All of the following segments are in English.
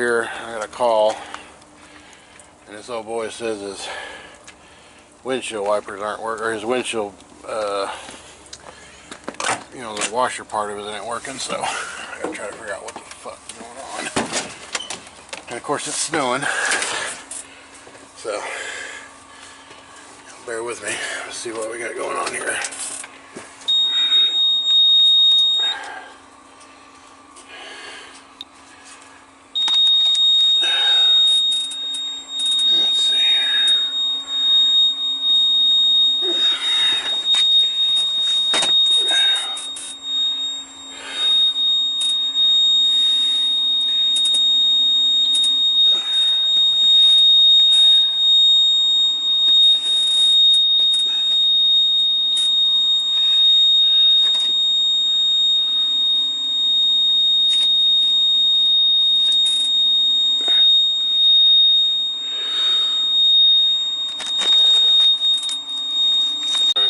here, I got a call, and this old boy says his windshield wipers aren't working, or his windshield, you know, the washer part of it ain't working, so I gotta try to figure out what the fuck is going on. And of course it's snowing, so bear with me. Let's see what we got going on here.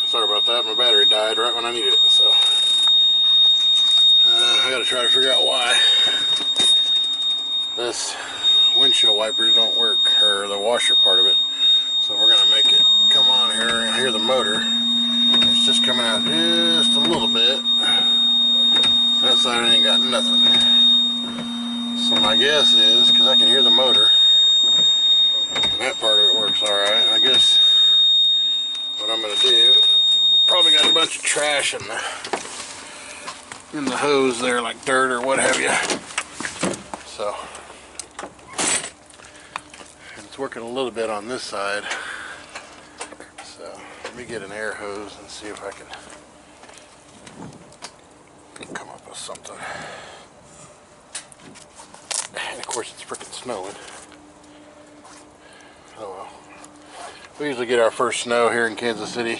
Sorry about that, my battery died right when I needed it, so I gotta try to figure out why this windshield wiper don't work, or the washer part of it. So we're gonna make it come on here, and I hear the motor. It's just coming out just a little bit. That side ain't got nothing. So my guess is, because I can hear the motor, and that part of it works alright, I guess what I'm gonna do, probably got a bunch of trash in the hose there, like dirt or what have you. So it's working a little bit on this side. So let me get an air hose and see if I can come up with something. And of course it's freaking snowing. Oh well. We usually get our first snow here in Kansas City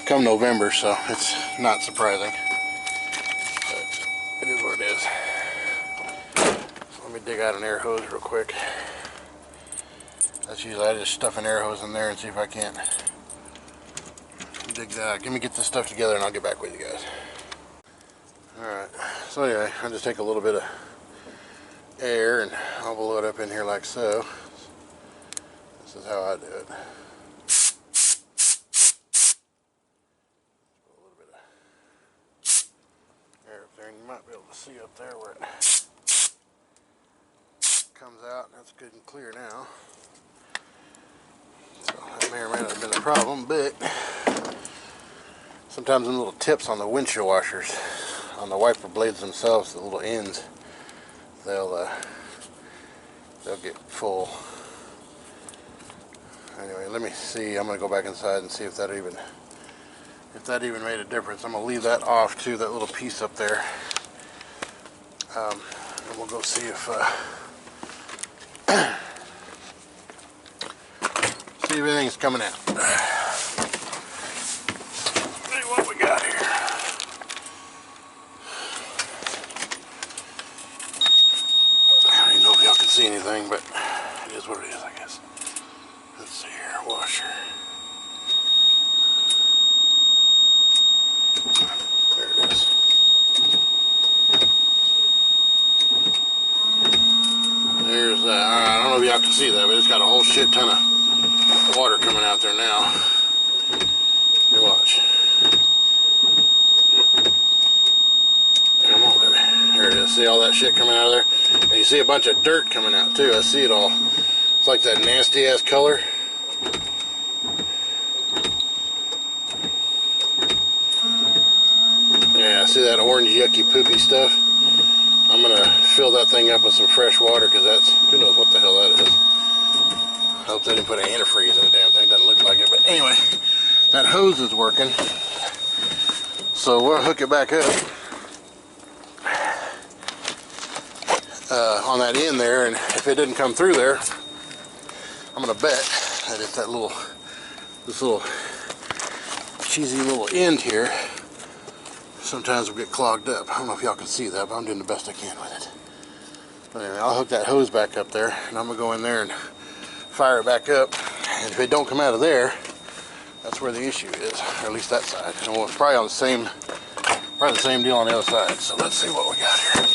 come November, so it's not surprising. But it is what it is. So let me dig out an air hose real quick. That's usually, I just stuff an air hose in there and see if I can't dig that out. Let me get this stuff together and I'll get back with you guys. Alright, so anyway, I'll just take a little bit of air and I'll blow it up in here like so. This is how I do it. Put a little bit of air up there, and you might be able to see up there where it comes out. That's good and clear now. So that may or may not have been a problem, but sometimes them little tips on the windshield washers, on the wiper blades themselves, the little ends, they'll get full. Anyway, let me see. I'm gonna go back inside and see if that even made a difference. I'm gonna leave that off too, that little piece up there, and we'll go see if see if everything's coming out. See what we got here. I don't even know if y'all can see anything, but it is what it is, I guess. Let's see here, washer. There it is. There's that. I don't know if y'all can see that, but it's got a whole shit ton of water coming out there now. You watch. Come on, baby. There it is. See all that shit coming out of there? And you see a bunch of dirt coming out too. I see it all. It's like that nasty ass color. Yeah, see that orange yucky poopy stuff? I'm gonna fill that thing up with some fresh water, because that's, who knows what the hell that is. I hope they didn't put antifreeze in the damn thing. Doesn't look like it, but anyway, that hose is working, so we'll hook it back up on that end there, and if it didn't come through there, I'm gonna bet that it's that little, this little cheesy little end here. Sometimes will get clogged up. I don't know if y'all can see that, but I'm doing the best I can with it. But anyway, I'll hook that hose back up there, and I'm gonna go in there and fire it back up. And if it don't come out of there, that's where the issue is, or at least that side. And we'll probably on the same, probably the same deal on the other side. So let's see what we got here.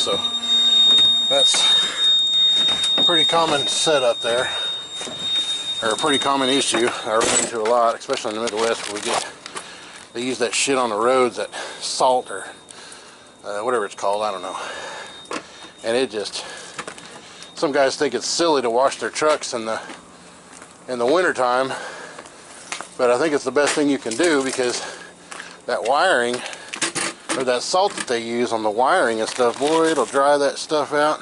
So that's a pretty common setup there, or a pretty common issue I run into a lot, especially in the Midwest, where they use that shit on the roads, that salt or whatever it's called, I don't know. And it just, some guys think it's silly to wash their trucks in the winter time, but I think it's the best thing you can do, because that wiring, or that salt that they use on the wiring and stuff, boy, it'll dry that stuff out.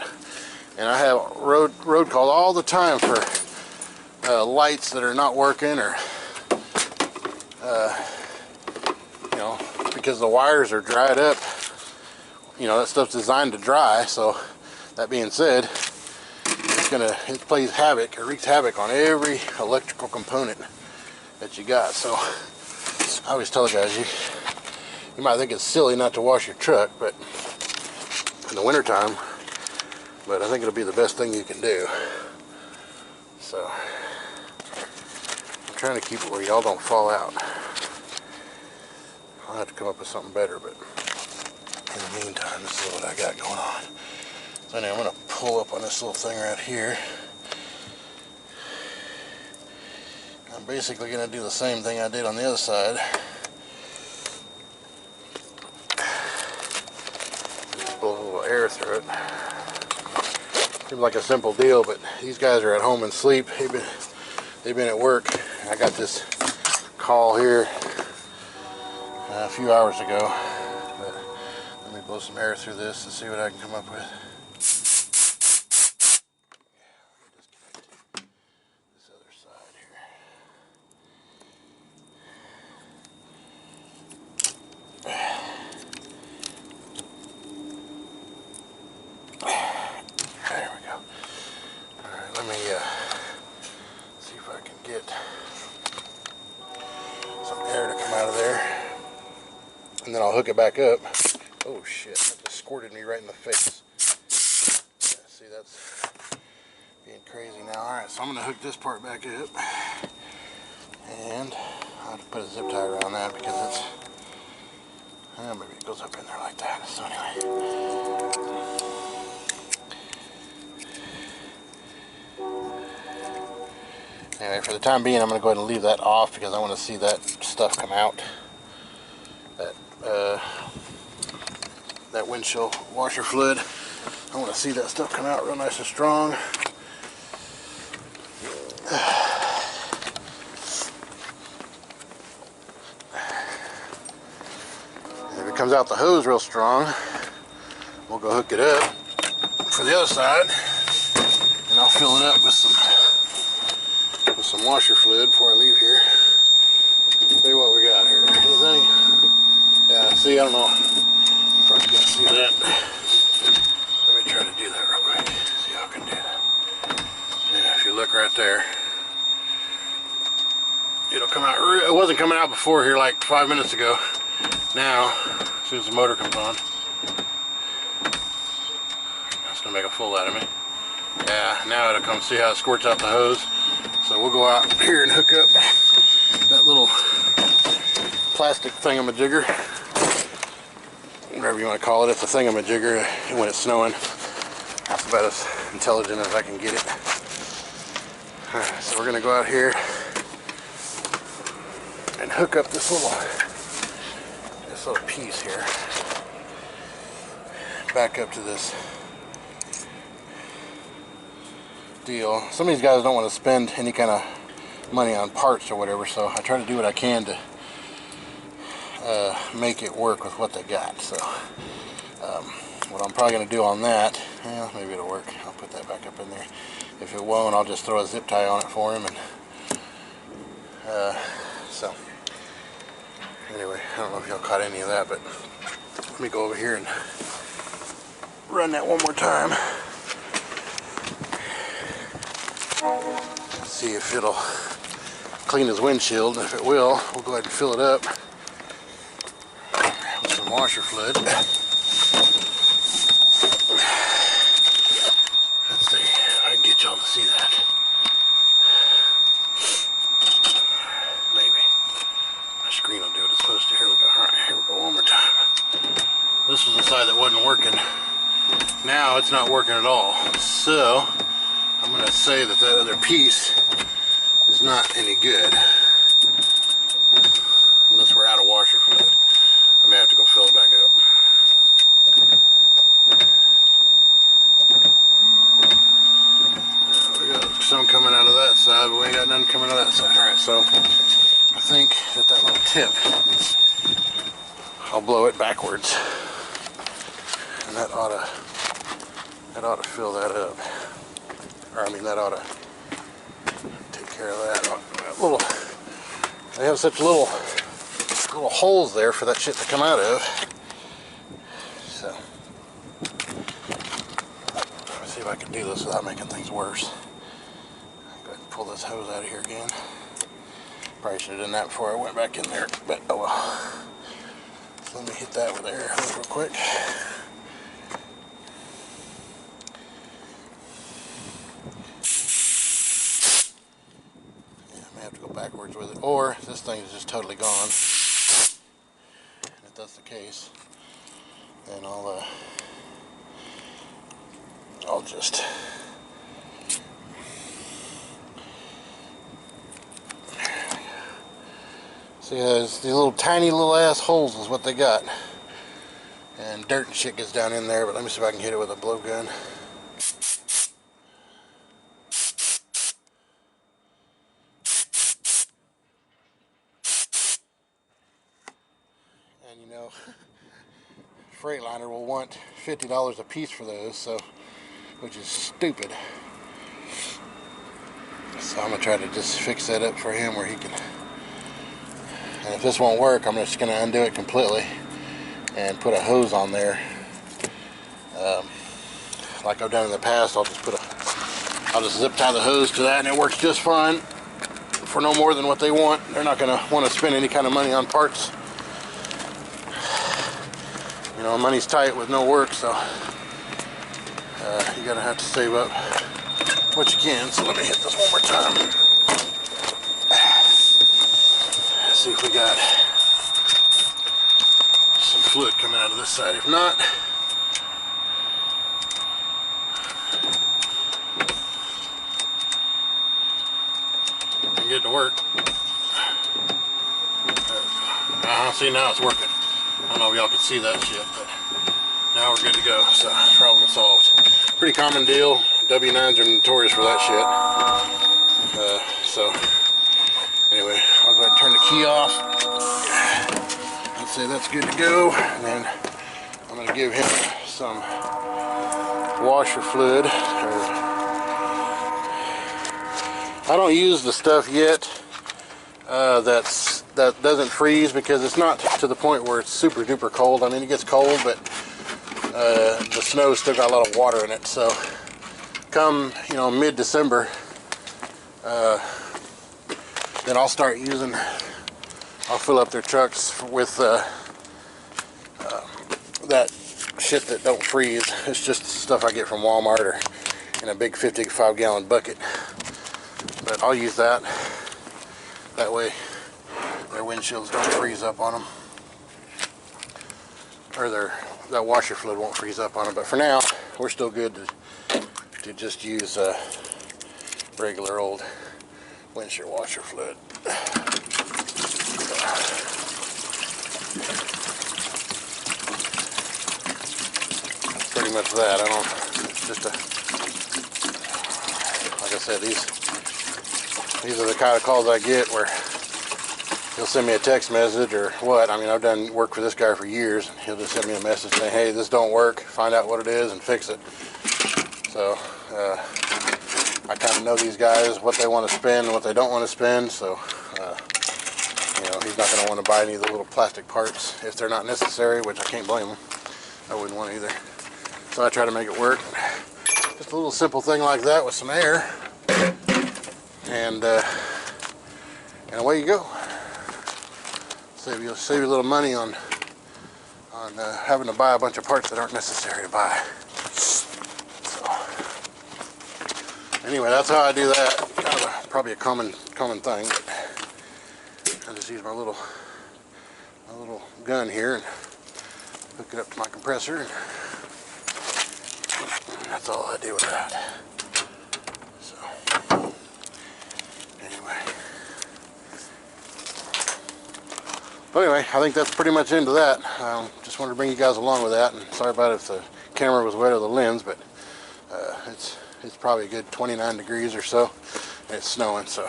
And I have road call all the time for lights that are not working, or you know, because the wires are dried up. You know, that stuff's designed to dry. So that being said, it plays havoc, it wreaks havoc on every electrical component that you got. So I always tell the guys, you might think it's silly not to wash your truck, but in the winter time, but I think it'll be the best thing you can do. So I'm trying to keep it where y'all don't fall out. I'll have to come up with something better, but in the meantime, this is what I got going on. So anyway, I'm going to pull up on this little thing right here. I'm basically going to do the same thing I did on the other side. Just blow a little air through it. Seems like a simple deal, but these guys are at home and sleep. They've been at work. I got this call here a few hours ago. But let me blow some air through this and see what I can come up with. This other side here. There we go. Alright, let me see if I can get some air to come out of there. And then I'll hook it back up. Oh shit, that just squirted me right in the face. Yeah, see, that's being crazy now. Alright, so I'm going to hook this part back up. And I'll have to put a zip tie around that, because it's, maybe it goes up in there like that. So anyway, for the time being, I'm going to go ahead and leave that off, because I want to see that stuff come out. That windshield washer fluid. I want to see that stuff come out real nice and strong. And if it comes out the hose real strong, we'll go hook it up for the other side, and I'll fill it up with some washer fluid before I leave here. See what we got here. Anything? Yeah, see, I don't know. Probably can't see that. Let me try to do that real quick. See how I can do that. Yeah, if you look right there, it'll come out. It wasn't coming out before here like 5 minutes ago. Now, as soon as the motor comes on, that's gonna make a fool out of me. Yeah, now it'll come. See how it squirts out the hose. So we'll go out here and hook up that little plastic thingamajigger, whatever you want to call it. It's a thingamajigger when it's snowing. That's about as intelligent as I can get it. Alright, so we're going to go out here and hook up this little piece here, back up to this deal. Some of these guys don't want to spend any kind of money on parts or whatever, so I try to do what I can to make it work with what they got. So what I'm probably going to do on that, well, maybe it'll work. I'll put that back up in there. If it won't, I'll just throw a zip tie on it for him. And so anyway, I don't know if y'all caught any of that, but let me go over here and run that one more time. Let's see if it'll clean his windshield. If it will, we'll go ahead and fill it up with some washer fluid. Let's see if I can get y'all to see that. Maybe. My screen will do what it's supposed to. Here we go. Alright, here we go one more time. This was the side that wasn't working. Now it's not working at all. So I'm going to say that that other piece is not any good. Unless we're out of washer fluid. I may have to go fill it back up. We got some coming out of that side, but we ain't got none coming out of that side. Alright, so I think that that little tip, I'll blow it backwards. And that ought to fill that up. Or I mean, that ought to take care of that. They have such little holes there for that shit to come out of. So let's see if I can do this without making things worse. Go ahead and pull this hose out of here again. Probably should have done that before I went back in there, but oh well. So let me hit that with the air hose real quick. Backwards with it, or this thing is just totally gone. And if that's the case, then I'll just see, these little tiny little ass holes is what they got, and dirt and shit gets down in there. But let me see if I can hit it with a blowgun. And you know, Freightliner will want $50 a piece for those, so, which is stupid. So I'm gonna try to just fix that up for him where he can. And if this won't work, I'm just gonna undo it completely and put a hose on there. Like I've done in the past, I'll just zip tie the hose to that, and it works just fine for no more than what they want. They're not gonna want to spend any kind of money on parts. You know, money's tight with no work, so you gotta have to save up what you can. So let me hit this one more time. Let's see if we got some fluid coming out of this side. If not, I can get it to work. See, now it's working. I don't know if y'all can see that shit, but now we're good to go. So problem solved. Pretty common deal. W9s are notorious for that shit. So anyway, I'll go ahead and turn the key off. Let's say that's good to go. And then I'm going to give him some washer fluid. I don't use the stuff yet that doesn't freeze, because it's not to the point where it's super duper cold. I mean, it gets cold, but the snow's still got a lot of water in it. So come, you know, mid-December, then I'll start using, I'll fill up their trucks with that shit that don't freeze. It's just stuff I get from Walmart or in a big 55-gallon bucket. But I'll use that. That way their windshields don't freeze up on them, or that washer fluid won't freeze up on them. But for now, we're still good to just use regular old windshield washer fluid. That's pretty much that. It's just like I said, these are the kind of calls I get where he'll send me a text message or what. I mean, I've done work for this guy for years, and he'll just send me a message saying, hey, this don't work, find out what it is and fix it. So I kind of know these guys, what they want to spend and what they don't want to spend. So you know, he's not going to want to buy any of the little plastic parts if they're not necessary, which I can't blame him. I wouldn't want either. So I try to make it work. Just a little simple thing like that with some air, and away you go. Save you a little money on having to buy a bunch of parts that aren't necessary to buy. So anyway, that's how I do that. Kind of probably a common thing. I just use my little gun here and hook it up to my compressor and That's all I do with that. So, anyway, I think that's pretty much into that. Just wanted to bring you guys along with that, and sorry about if the camera was wet or the lens, but it's probably a good 29 degrees or so, and it's snowing. So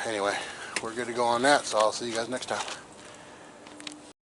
anyway, we're good to go on that. So I'll see you guys next time.